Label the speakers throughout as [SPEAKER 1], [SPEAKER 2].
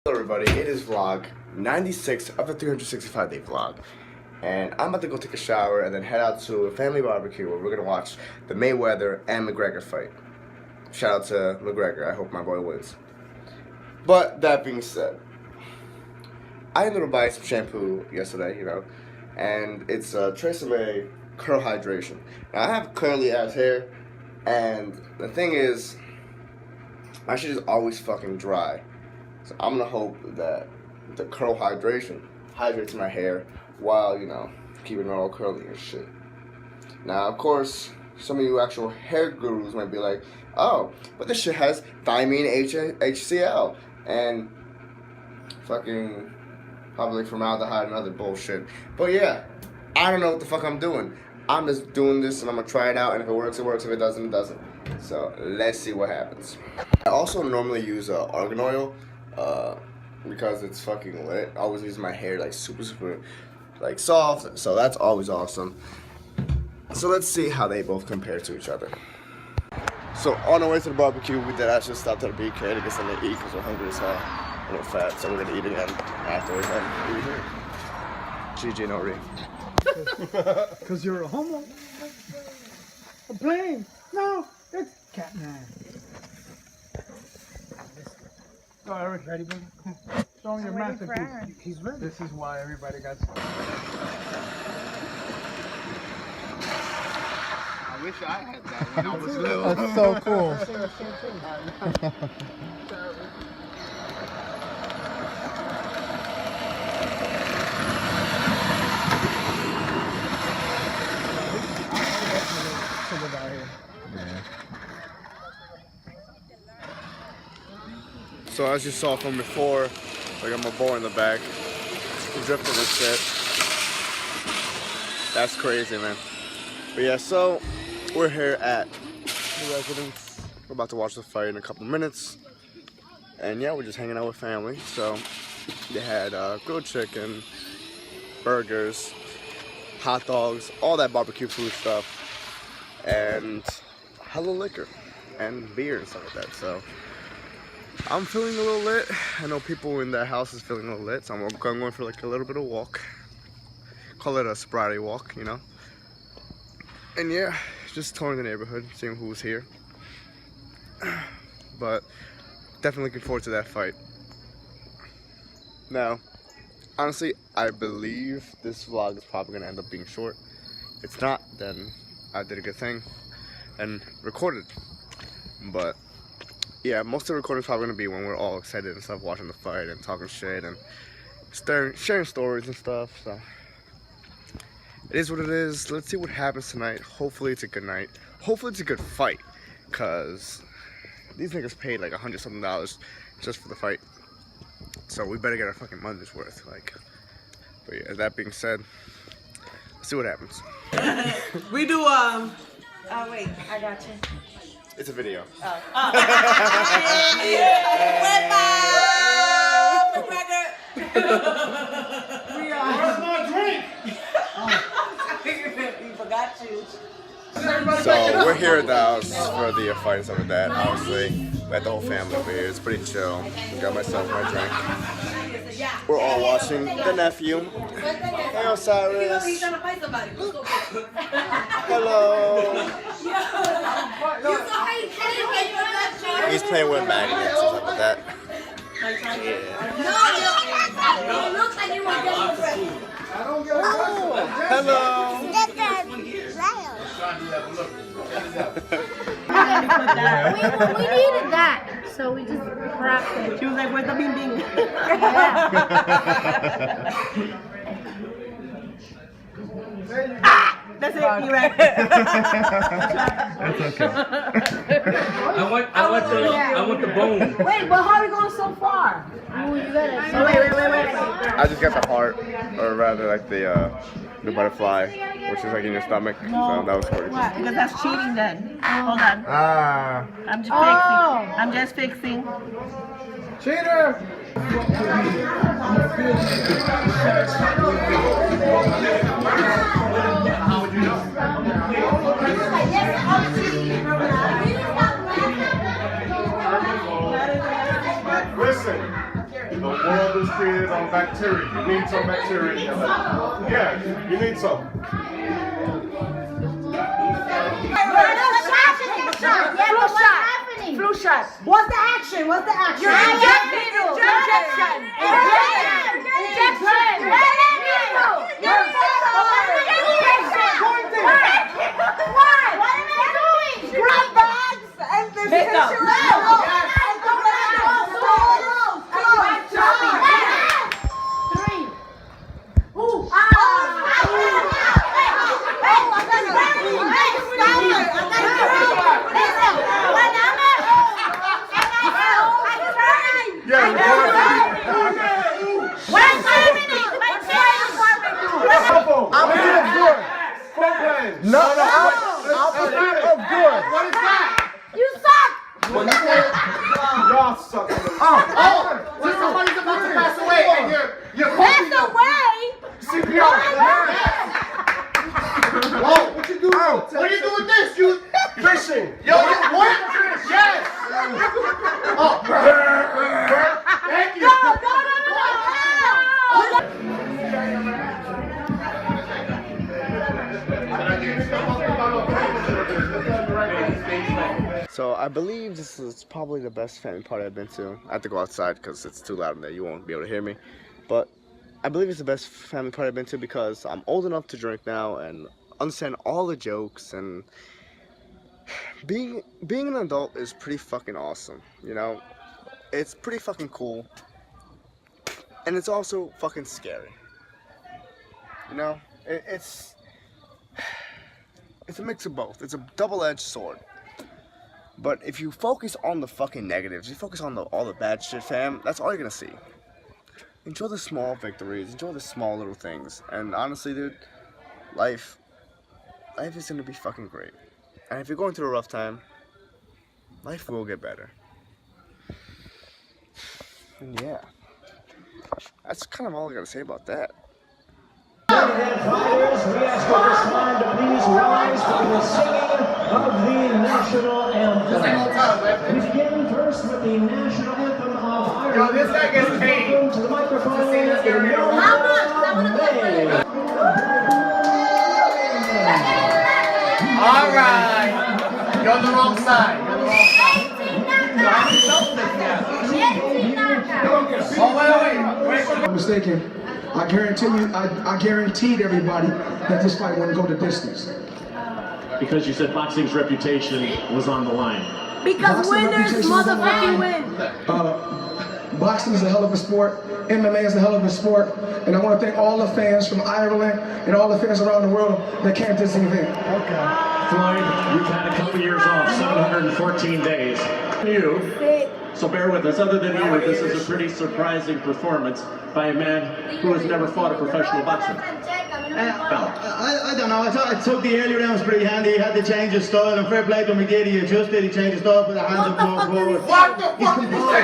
[SPEAKER 1] Hello everybody, it is vlog 96 of the 365-day vlog, and I'm about to go take a shower and then head out to a family barbecue where we're gonna watch the Mayweather and McGregor fight. Shout out to McGregor, I hope my boy wins. But that being said, I ended up buying some shampoo yesterday, and it's Tresemme Curl Hydration. Now I have curly ass hair, and the thing is, my shit is always fucking dry. So I'm gonna hope that the curl hydration hydrates my hair while, keeping it all curly and shit. Now, of course, some of you actual hair gurus might be like, oh, but this shit has thiamine HCl and fucking probably formaldehyde and other bullshit. But yeah, I don't know what the fuck I'm doing. I'm just doing this and I'm gonna try it out, and if it works, it works. If it doesn't, it doesn't. So let's see what happens. I also normally use argan oil. Because it's fucking lit. I always use my hair like super like soft, so that's always awesome. So let's see how they both compare to each other. So on our way to the barbecue, we did actually stop at the BBQ to get something to eat because we're hungry as hell and we're fat, so we're gonna eat again afterwards. And we here. GG no re.
[SPEAKER 2] Because you're a homo. I'm playing. No, it's Catman. Oh, Eric, ready, baby? Show him your masterpiece. He's ready. This is why everybody got started.
[SPEAKER 3] I wish I had that when I was little.
[SPEAKER 2] That's so cool.
[SPEAKER 1] So as you saw from before, I got my boy in the back, drifting and shit. That's crazy, man. But yeah, so we're here at the residence. We're about to watch the fight in a couple minutes, and yeah, we're just hanging out with family. So they had grilled chicken, burgers, hot dogs, all that barbecue food stuff, and hella liquor and beer and stuff like that. So I'm feeling a little lit. I know people in the house is feeling a little lit, so I'm going for like a little bit of walk. Call it a sobriety walk, And yeah, just touring the neighborhood, seeing who's here. But definitely looking forward to that fight. Now, honestly, I believe this vlog is probably gonna end up being short. If it's not, then I did a good thing and recorded. But yeah, most of the recording is probably going to be when we're all excited and stuff, watching the fight and talking shit and sharing stories and stuff. So it is what it is. Let's see what happens tonight. Hopefully it's a good night. Hopefully it's a good fight, because these niggas paid like $100-something just for the fight. So we better get our fucking money's worth. But yeah, that being said, let's see what happens.
[SPEAKER 4] We do oh wait, I got you.
[SPEAKER 1] It's a video.
[SPEAKER 4] Oh.
[SPEAKER 2] Where's my drink?
[SPEAKER 4] We forgot you.
[SPEAKER 1] So we're here at the house for the fight and stuff like that. Obviously, we had the whole family over here. It's pretty chill. Got myself my drink. We're all watching the nephew. Hey, Osiris. Hello. He's playing with magnets and stuff like that. Hello.
[SPEAKER 5] We needed that, so we just wrapped it.
[SPEAKER 4] She was like, where's the bing bing? That's it, you're right.
[SPEAKER 2] That's okay.
[SPEAKER 6] I want the bone.
[SPEAKER 4] Wait, but how are we going so far?
[SPEAKER 5] Oh, you gotta.
[SPEAKER 4] Oh, wait.
[SPEAKER 1] I just got the heart, or rather like the butterfly, which is like in your stomach. So that was pretty cool.
[SPEAKER 4] Because that's cheating then. Hold on.
[SPEAKER 1] Ah.
[SPEAKER 4] I'm just fixing.
[SPEAKER 2] Cheater!
[SPEAKER 3] How would you know? Listen, the
[SPEAKER 6] world is created on bacteria. You need some bacteria in your life. Yeah, you need some.
[SPEAKER 7] Flu shot. What's the action? What's the action? Injection. Grab bags and the
[SPEAKER 6] No, opposite of good.
[SPEAKER 3] What is that?
[SPEAKER 5] You suck!
[SPEAKER 6] Y'all suck.
[SPEAKER 3] When somebody's about to pass away and you're
[SPEAKER 5] Pass away!
[SPEAKER 6] CPR.
[SPEAKER 3] Whoa, what you do? What do you do with this? You
[SPEAKER 6] Fishing.
[SPEAKER 3] Yo, what? Yes. Oh, thank you.
[SPEAKER 1] So I believe this is probably the best family party I've been to. I have to go outside because it's too loud in there. You won't be able to hear me. But I believe it's the best family party I've been to because I'm old enough to drink now and understand all the jokes, and being an adult is pretty fucking awesome, you know? It's pretty fucking cool. And it's also fucking scary. You know? It's a mix of both. It's a double-edged sword. But if you focus on the fucking negatives, you focus on all the bad shit, fam, that's all you're gonna see. Enjoy the small victories, enjoy the small little things. And honestly, dude, life is gonna be fucking great. And if you're going through a rough time, life will get better. And yeah, that's kind of all I gotta say about that.
[SPEAKER 8] Fighters, we ask at this time to please rise for the singing of the national anthem. We begin first with the national anthem of Ireland.
[SPEAKER 3] Yo, this guy gets paid.
[SPEAKER 8] Welcome to the microphone.
[SPEAKER 3] To sing this every day. All right. You're on the wrong side. You're on the wrong side. Oh, wait.
[SPEAKER 2] I'm mistaken. I guaranteed everybody that this fight wouldn't go the distance.
[SPEAKER 8] Because you said boxing's reputation was on the line.
[SPEAKER 5] Because winners motherfucking win.
[SPEAKER 2] Boxing is a hell of a sport. MMA is a hell of a sport. And I want to thank all the fans from Ireland and all the fans around the world that came to this event. Okay.
[SPEAKER 8] Floyd, you've had a couple years off, 714 days. So bear with us. Other than you, this is a pretty surprising performance by a man who has never fought a professional boxer.
[SPEAKER 9] I don't know. I thought it took the early rounds pretty handy. He had to change his style, and fair play to him, he did. He adjusted. He changed his style, put the hands up forward.
[SPEAKER 3] What the fuck did you say?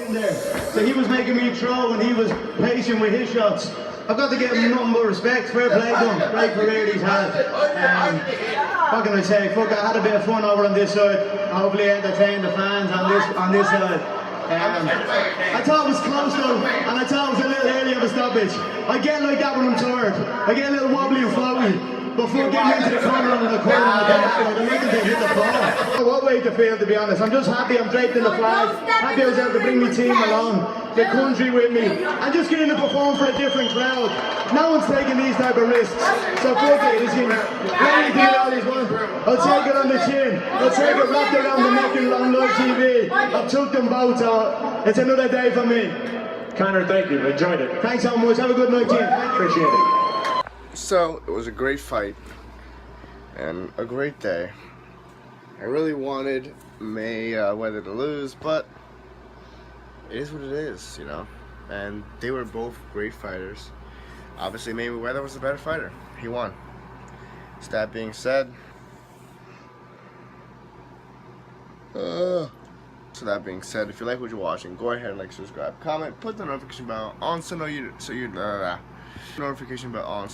[SPEAKER 9] In there. So he was making me throw, and he was patient with his shots. I've got to give him nothing but respect. Fair play to him. Great career he's had. What can I say? Fuck, I had a bit of fun over on this side. Hopefully entertain the fans on this side. I thought it was close though, and I thought it was a little early of a stoppage. I get like that when I'm tired. I get a little wobbly and floaty. Before getting into the corner and the corner, I'm making to hit the ball. What way to feel, to be honest. I'm just happy I'm draped in the flag. Happy I was able to bring my team along, the country with me. I'm just getting to perform for a different crowd. No one's taking these type of risks. So fuck it, it's him. I'll take it on the chin. I'll take it wrapped around the neck and on live TV. I've took them both out. It's another day for me.
[SPEAKER 8] Connor, thank you. Enjoyed it.
[SPEAKER 9] Thanks so much. Have a good night, team.
[SPEAKER 8] Appreciate it.
[SPEAKER 1] So, it was a great fight and a great day. I really wanted Mayweather to lose, but it is what it is, you know. And they were both great fighters. Obviously, Mayweather was the better fighter. He won. So that being said, if you like what you're watching, go ahead and like, subscribe, comment, put the notification bell on so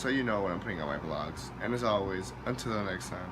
[SPEAKER 1] you know when I'm putting out my vlogs. And as always, until the next time.